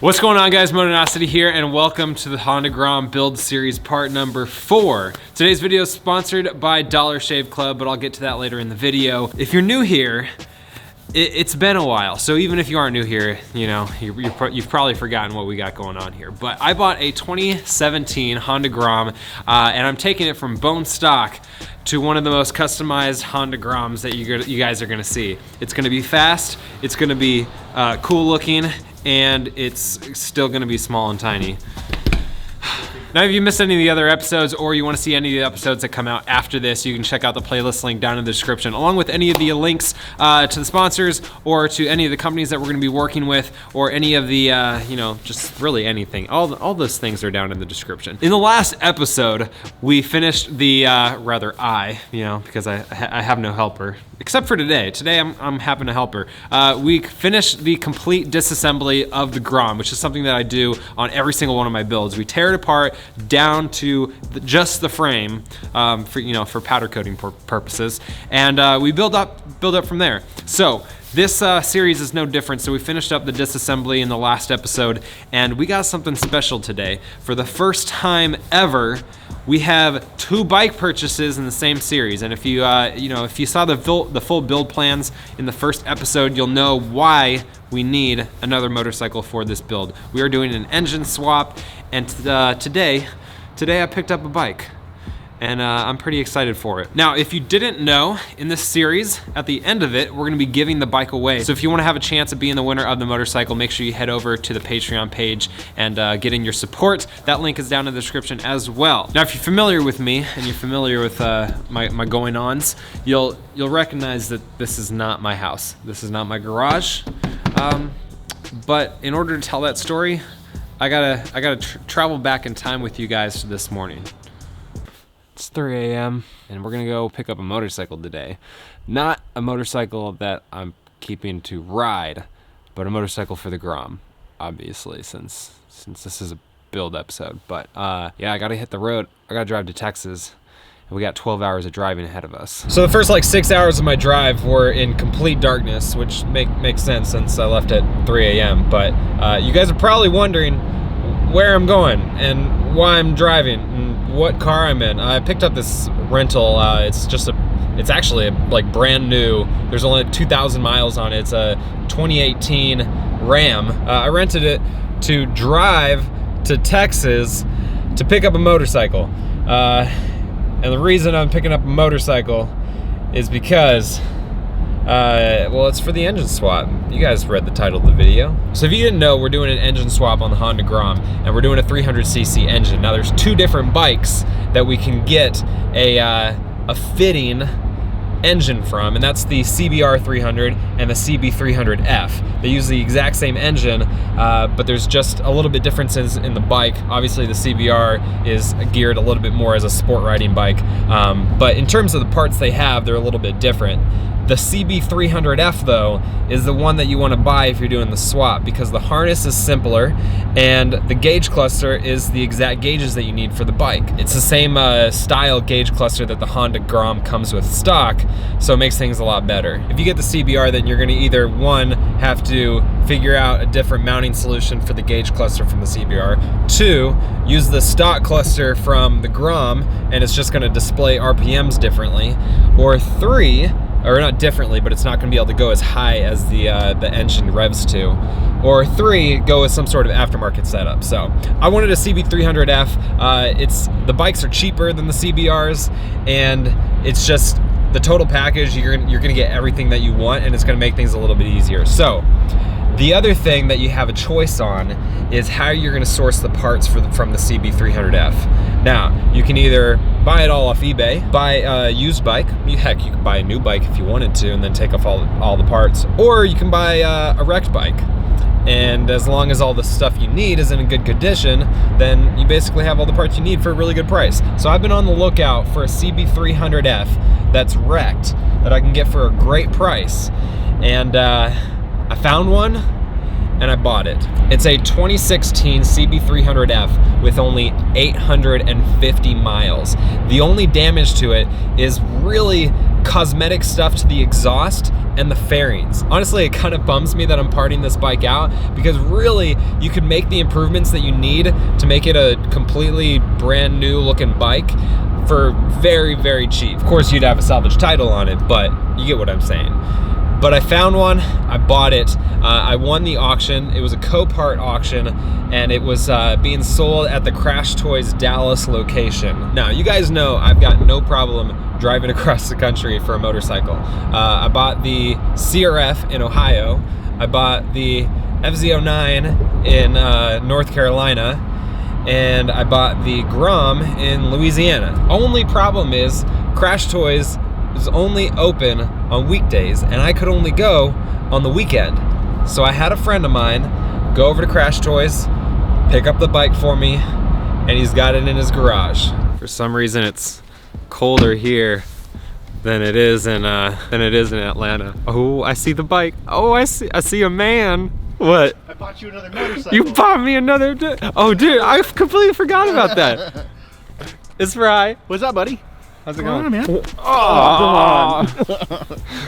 What's going on, guys? Motonosity here, and welcome to the Honda Grom build series part number 4. Today's video is sponsored by Dollar Shave Club, but I'll get to that later in the video. If you're new here, it's been a while, so even if you aren't new here, you know, you've probably forgotten what we got going on here. But I bought a 2017 Honda Grom, and I'm taking it from bone stock to one of the most customized Honda Groms that you guys are gonna see. It's gonna be fast, it's gonna be cool looking, and it's still gonna be small and tiny. Now, if you missed any of the other episodes or you wanna see any of the episodes that come out after this, you can check out the playlist link down in the description, along with any of the links to the sponsors or to any of the companies that we're gonna be working with, or any of the, you know, just really anything. All those things are down in the description. In the last episode, we finished the, rather I, you know, because I have no helper, except for today. Today I'm having a helper. We finished the complete disassembly of the Grom, which is something that I do on every single one of my builds. We tear it apart down to just the frame for powder coating purposes, and we build up from there. So this series is no different. So we finished up the disassembly in the last episode, and we got something special today. For the first time ever, we have 2 bike purchases in the same series. And if you if you saw the full build plans in the first episode, you'll know why we need another motorcycle for this build. We are doing an engine swap, and today I picked up a bike, and I'm pretty excited for it. Now, if you didn't know, in this series, at the end of it, we're gonna be giving the bike away. So if you wanna have a chance of being the winner of the motorcycle, make sure you head over to the Patreon page and get in your support. That link is down in the description as well. Now, if you're familiar with me and you're familiar with my going-ons, you'll recognize that this is not my house. This is not my garage. But in order to tell that story, I gotta travel back in time with you guys to this morning. It's 3 a.m. and we're gonna go pick up a motorcycle today. Not a motorcycle that I'm keeping to ride, but a motorcycle for the Grom, obviously, since this is a build episode. But yeah, I gotta hit the road. I gotta drive to Texas. We got 12 hours of driving ahead of us. So the first 6 hours of my drive were in complete darkness, which makes sense since I left at 3 a.m. But you guys are probably wondering where I'm going and why I'm driving and what car I'm in. I picked up this rental. It's actually brand new. There's only 2,000 miles on it. It's a 2018 Ram. I rented it to drive to Texas to pick up a motorcycle. And the reason I'm picking up a motorcycle is because, well, it's for the engine swap. You guys read the title of the video. So if you didn't know, we're doing an engine swap on the Honda Grom, and we're doing a 300cc engine. Now, there's 2 different bikes that we can get a fitting engine from, and that's the CBR 300 and the CB 300F. They use the exact same engine, but there's just a little bit differences in the bike. Obviously, the CBR is geared a little bit more as a sport riding bike, but in terms of the parts they have, they're a little bit different. The CB 300F, though, is the one that you want to buy if you're doing the swap, because the harness is simpler and the gauge cluster is the exact gauges that you need for the bike. It's the same style gauge cluster that the Honda Grom comes with stock, so it makes things a lot better. If you get the CBR, then you're going to either, 1, have to figure out a different mounting solution for the gauge cluster from the CBR, 2, use the stock cluster from the Grom, and it's just going to display RPMs differently, or 3, or not differently, but it's not going to be able to go as high as the engine revs to. Or 3, go with some sort of aftermarket setup. So I wanted a CB300F. The bikes are cheaper than the CBRs, and it's just the total package. You're gonna get everything that you want, and it's gonna make things a little bit easier. So the other thing that you have a choice on is how you're gonna source the parts from the CB300F. Now, you can either buy it all off eBay, buy a used bike. Heck, you could buy a new bike if you wanted to, and then take off all the parts. Or you can buy a wrecked bike. And as long as all the stuff you need is in a good condition, then you basically have all the parts you need for a really good price. So I've been on the lookout for a CB300F that's wrecked, that I can get for a great price. And I found one, and I bought it. It's a 2016 CB300F with only 850 miles. The only damage to it is really cosmetic stuff to the exhaust and the fairings. Honestly, it kind of bums me that I'm parting this bike out, because really you could make the improvements that you need to make it a completely brand new looking bike for very, very cheap. Of course, you'd have a salvage title on it, but you get what I'm saying. But I found one, I bought it, I won the auction. It was a Copart auction, and it was being sold at the Crash Toys Dallas location. Now, you guys know I've got no problem driving across the country for a motorcycle. I bought the CRF in Ohio, I bought the FZ09 in North Carolina, and I bought the Grom in Louisiana. Only problem is Crash Toys is only open on weekdays, and I could only go on the weekend. So I had a friend of mine go over to Crash Toys, pick up the bike for me, and he's got it in his garage. For some reason, it's colder here than it is in Atlanta. Oh, I see the bike. Oh, I see a man. What? I bought you another motorcycle. You bought me another. Oh, dude, I completely forgot about that. It's Fry. What's up, buddy? How's it going, man? Oh,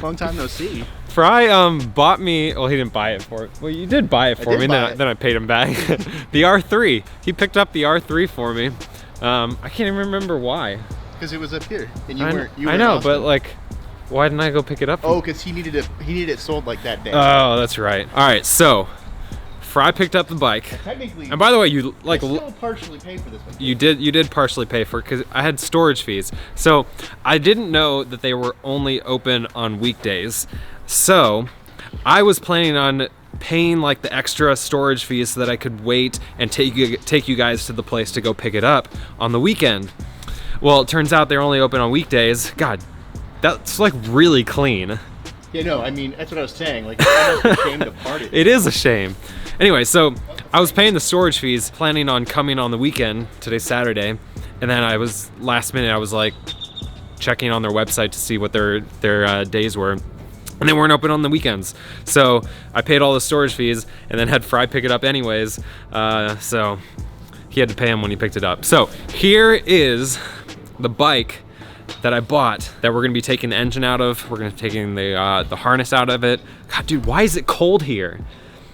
long time no see. Fry bought me. Well, he didn't buy it for. Well, you did buy it for me. Then I paid him back. The R3. He picked up the R3 for me. I can't even remember why. Because it was up here, and you weren't. I know, but like, why didn't I go pick it up? Oh, because he needed it. He needed it sold like that day. Oh, that's right. All right, so Fry picked up the bike. Technically, and by the way, you like I still partially paid for this one. You did partially pay for it because I had storage fees. So I didn't know that they were only open on weekdays. So I was planning on paying like the extra storage fees so that I could wait and take you guys to the place to go pick it up on the weekend. Well, it turns out they're only open on weekdays. God, that's like really clean. Yeah, no, I mean, that's what I was saying. Like, it's almost a shame to part it. It is a shame. Anyway, so I was paying the storage fees, planning on coming on the weekend. Today's Saturday, and then I was last minute. I was like checking on their website to see what their days were, and they weren't open on the weekends. So I paid all the storage fees, and then had Fry pick it up anyways. So he had to pay him when he picked it up. So here is the bike that I bought that we're gonna be taking the engine out of. We're gonna be taking the harness out of it. God, dude, why is it cold here?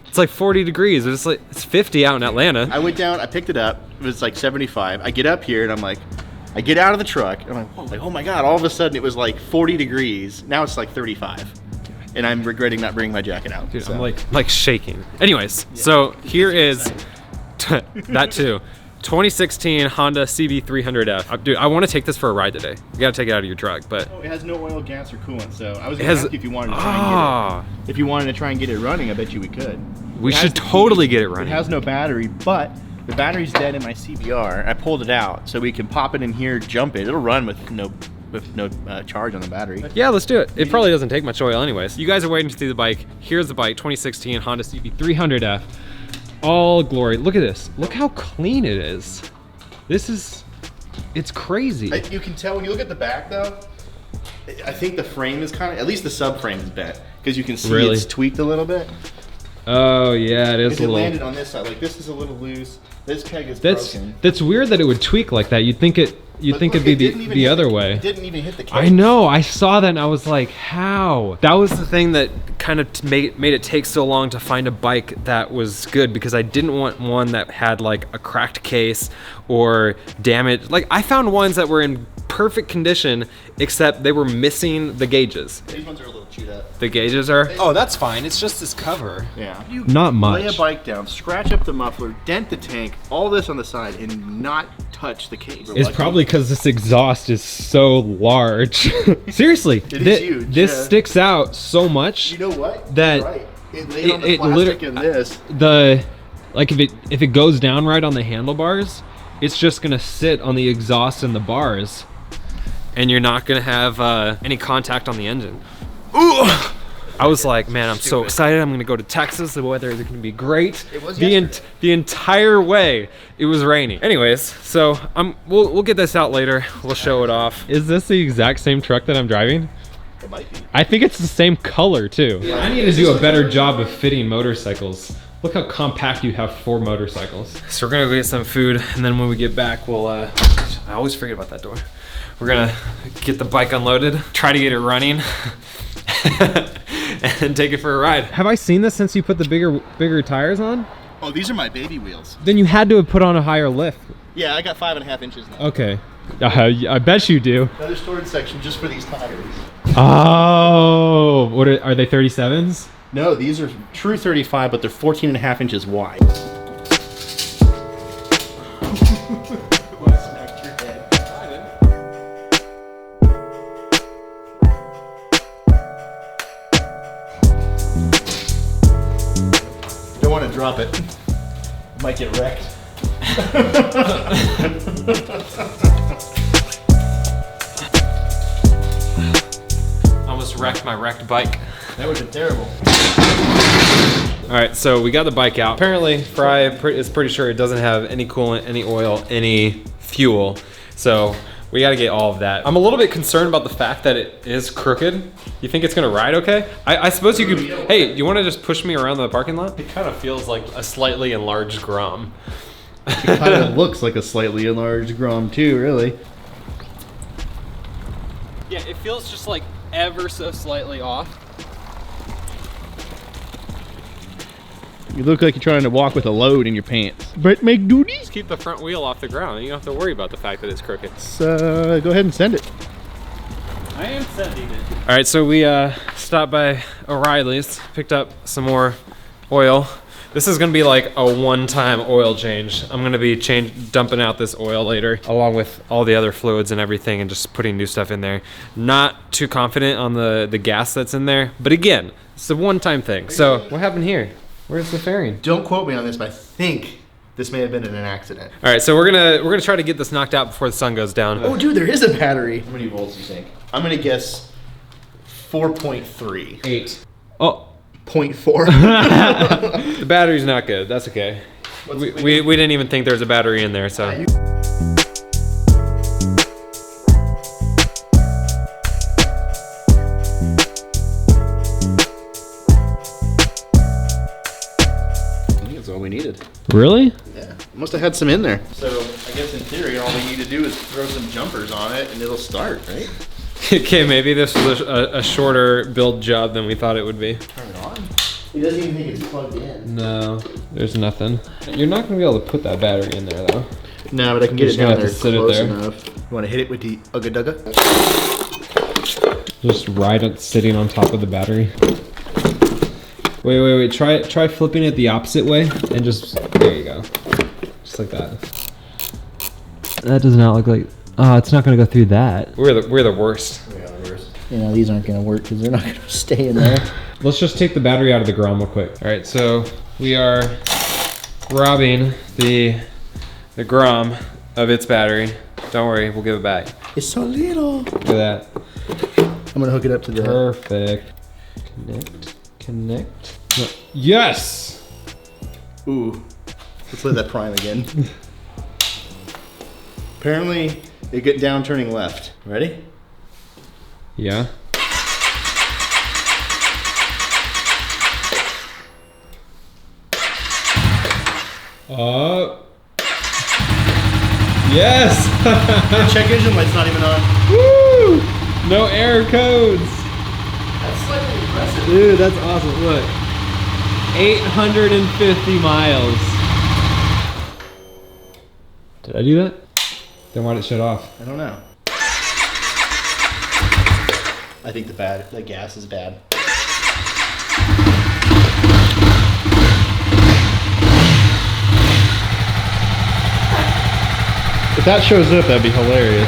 It's like 40 degrees. It's 50 out in Atlanta. I went down, I picked it up. It was like 75. I get up here and I'm like, I get out of the truck. And I'm like, oh my God, all of a sudden it was like 40 degrees. Now it's like 35. And I'm regretting not bringing my jacket out. Dude, so. I'm like shaking. Anyways, yeah. So here is that too. 2016 Honda CB300F. Dude, I want to take this for a ride today. You gotta take it out of your truck, but it has no oil, gas, or coolant. So I was gonna ask you if you wanted to try and get it. If you wanted to try and get it running, I bet you we could. We should totally get it running. It has no battery, but the battery's dead in my CBR. I pulled it out so we can pop it in here, jump it. It'll run with no charge on the battery. Yeah, let's do it. It probably doesn't take much oil anyways. You guys are waiting to see the bike. Here's the bike, 2016 Honda CB300F. All glory. Look at this. Look how clean it is. It's crazy. You can tell when you look at the back though, I think the frame is kind of, at least the subframe is bent, because you can see it's tweaked a little bit. Oh yeah, it is a little. It landed on this side. Like this is a little loose. This peg is broken. That's weird that it would tweak like that. You'd think it'd be the other way. It didn't even hit the case. I know. I saw that and I was like, how? That was the thing that kind of made it take so long to find a bike that was good, because I didn't want one that had like a cracked case or damage. Like I found ones that were in perfect condition, except they were missing the gauges. These ones are a little chewed up. The gauges are? Oh, that's fine. It's just this cover. Yeah. You not much. Lay a bike down, scratch up the muffler, dent the tank, all this on the side, and not touch the case. It's probably because this exhaust is so large. Seriously, it is huge. This sticks out so much. You know what? That you're right. It laid on the plastic in this. Like if it goes down right on the handlebars, it's just gonna sit on the exhaust and the bars, and you're not gonna have any contact on the engine. Ooh! I was like, man, I'm so excited. I'm gonna go to Texas. The weather is gonna be great. It was the entire way it was raining. Anyways, so we'll get this out later. We'll show it off. Is this the exact same truck that I'm driving? It might be. I think it's the same color too. Yeah, I need to do a better job of fitting motorcycles. Look how compact you have for motorcycles. So we're gonna go get some food, and then when we get back, we'll, I always forget about that door. We're gonna get the bike unloaded, try to get it running. and take it for a ride. Have I seen this since you put the bigger tires on? Oh, these are my baby wheels. Then you had to have put on a higher lift. Yeah, I got 5.5 inches now. Okay. I bet you do. Another storage section just for these tires. Oh, what are they 37s? No, these are true 35, but they're 14.5 inches wide. Don't want to drop it. It might get wrecked. Almost wrecked my wrecked bike. That would have been terrible. All right, so we got the bike out. Apparently, Fry is pretty sure it doesn't have any coolant, any oil, any fuel. So we got to get all of that. I'm a little bit concerned about the fact that it is crooked. You think it's gonna ride okay? I suppose you could, hey, you wanna just push me around the parking lot? It kind of feels like a slightly enlarged Grom. It kind of looks like a slightly enlarged Grom too, really. Yeah, it feels just like ever so slightly off. You look like you're trying to walk with a load in your pants. But make duty. Just keep the front wheel off the ground. You don't have to worry about the fact that it's crooked. So go ahead and send it. I am sending it. All right, so we stopped by O'Reilly's, picked up some more oil. This is gonna be like a one-time oil change. I'm gonna be dumping out this oil later, along with all the other fluids and everything, and just putting new stuff in there. Not too confident on the gas that's in there, but again, it's a one-time thing. So what happened here? Where's the fairing? Don't quote me on this, but I think this may have been in an accident. All right, so we're gonna try to get this knocked out before the sun goes down. Oh, dude, there is a battery. How many volts do you think? I'm gonna guess 4.3. 8. Oh. 0.4. The battery's not good. That's okay. We didn't even think there was a battery in there, so. I think that's all we needed. Really? Yeah. Must have had some in there. So I guess in theory, all we need to do is throw some jumpers on it and it'll start, right? Okay, maybe this was a shorter build job than we thought it would be. Turn it on. He doesn't even think it's plugged in. No, there's nothing. You're not gonna be able to put that battery in there though. No, but I can get it down there close there. enough. You want to hit it with the Ugga Dugga? Just ride it sitting on top of the battery. Wait. Try flipping it the opposite way and just, there you go. Just like that. That does not look like, oh, it's not gonna go through that. We're the worst. Yeah, the worst. You know, these aren't gonna work because they're not gonna stay in there. Let's just take the battery out of the Grom real quick. All right, so we are robbing the Grom of its battery. Don't worry, we'll give it back. It's so little. Look at that. I'm gonna hook it up to the... Perfect. Connect. No. Yes! Ooh, let's let that prime again. Apparently, they get down turning left. Ready? Yeah. Yes! The check engine light's not even on. Woo! No error codes. That's slightly impressive. Dude, that's awesome. Look. 850 miles. Did I do that? Then why'd it shut off? I don't know. I think the gas is bad. If that shows up, that'd be hilarious.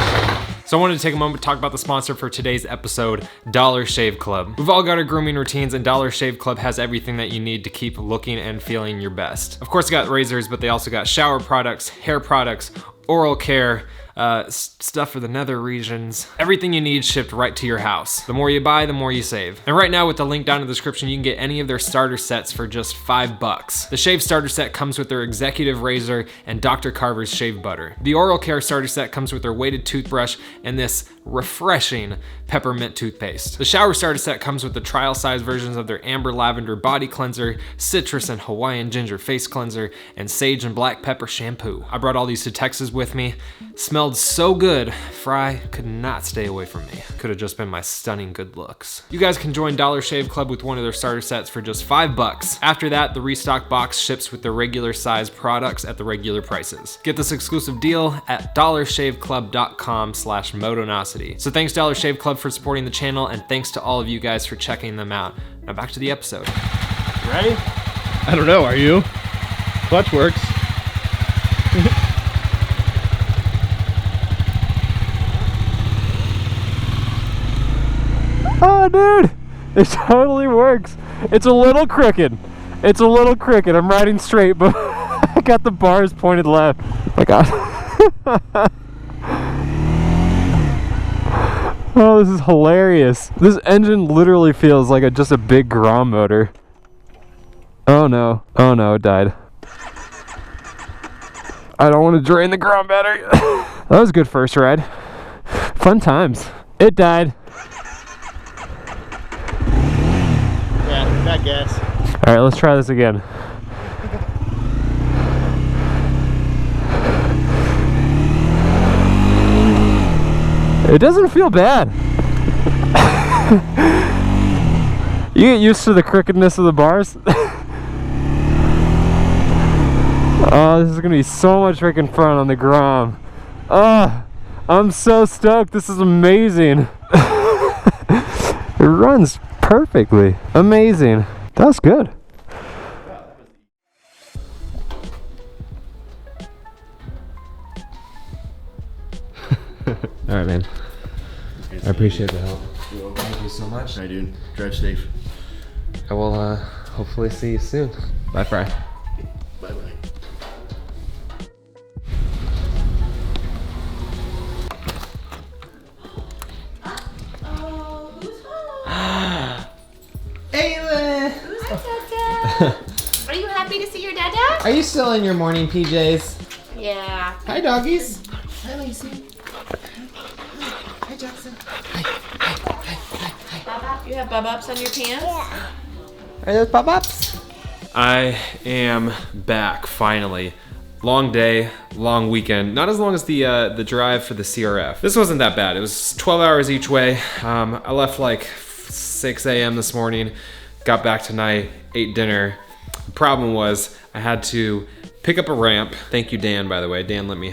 So I wanted to take a moment to talk about the sponsor for today's episode, Dollar Shave Club. We've all got our grooming routines, and Dollar Shave Club has everything that you need to keep looking and feeling your best. Of course, they got razors, but they also got shower products, hair products, oral care, stuff for the nether regions. Everything you need shipped right to your house. The more you buy, the more you save. And right now with the link down in the description, you can get any of their starter sets for just $5. The shave starter set comes with their executive razor and Dr. Carver's shave butter. The oral care starter set comes with their weighted toothbrush and this refreshing peppermint toothpaste. The shower starter set comes with the trial size versions of their amber lavender body cleanser, citrus and Hawaiian ginger face cleanser, and sage and black pepper shampoo. I brought all these to Texas with me. Smelled so good, Fry could not stay away from me. Could have just been my stunning good looks. You guys can join Dollar Shave Club with one of their starter sets for just $5. After that, the restock box ships with the regular size products at the regular prices. Get this exclusive deal at dollarshaveclub.com/Motonosity. So thanks Dollar Shave Club for supporting the channel, and thanks to all of you guys for checking them out. Now back to the episode. You ready? I don't know, are you? Clutch works. Oh, dude, it totally works. It's a little crooked. It's a little crooked. I'm riding straight, but I got the bars pointed left. Oh my God. Oh, this is hilarious. This engine literally feels like just a big Grom motor. Oh no. Oh no, it died. I don't want to drain the Grom battery. That was a good first ride. Fun times. It died. Yeah, that gas. All right, let's try this again. It doesn't feel bad. You get used to the crookedness of the bars. Oh, this is gonna be so much freaking fun on the Grom. Oh, I'm so stoked. This is amazing. It runs perfectly. Amazing. That's good. All right, man. I appreciate the help. Thank you so much. All right, dude. Drive safe. I will hopefully see you soon. Bye, Fry. Bye-bye. Are you happy to see your dada? Are you still in your morning PJs? Yeah. Hi, doggies. Hi, Lacey. Hi, Jackson. Bub-up? You have bub-ups on your pants? Yeah. Are those pop-ups? I am back finally. Long day, long weekend. Not as long as the drive for the CRF. This wasn't that bad. It was 12 hours each way. I left like 6 a.m. this morning, got back tonight, ate dinner. The problem was I had to pick up a ramp. Thank you, Dan, by the way. Dan let me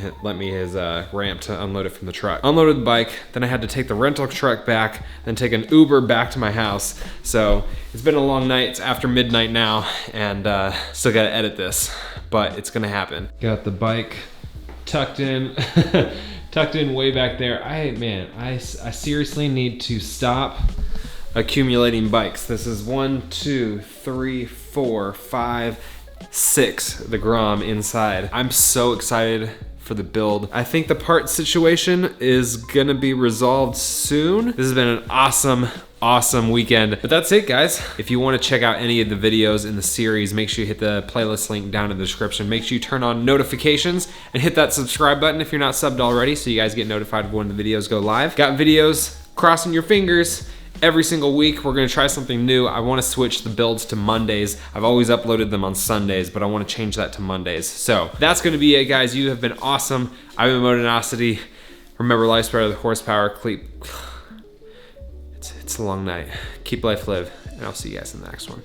his ramp to unload it from the truck. Unloaded the bike, then I had to take the rental truck back, then take an Uber back to my house. So it's been a long night. It's after midnight now, and still gotta edit this, but it's gonna happen. Got the bike tucked in, tucked in way back there. I seriously need to stop accumulating bikes. This is 1, 2, 3, 4, 5, 6, the Grom inside. I'm so excited for the build. I think the part situation is gonna be resolved soon. This has been an awesome weekend. But that's it, guys. If you want to check out any of the videos in the series, make sure you hit the playlist link down in the description. Make sure you turn on notifications and hit that subscribe button if you're not subbed already, so you guys get notified of when the videos go live. Got videos, crossing your fingers. Every single week, we're gonna try something new. I wanna switch the builds to Mondays. I've always uploaded them on Sundays, but I wanna change that to Mondays. So that's gonna be it, guys. You have been awesome. I've been Motonosity. Remember, life's better than horsepower. It's a long night. Keep life live, and I'll see you guys in the next one.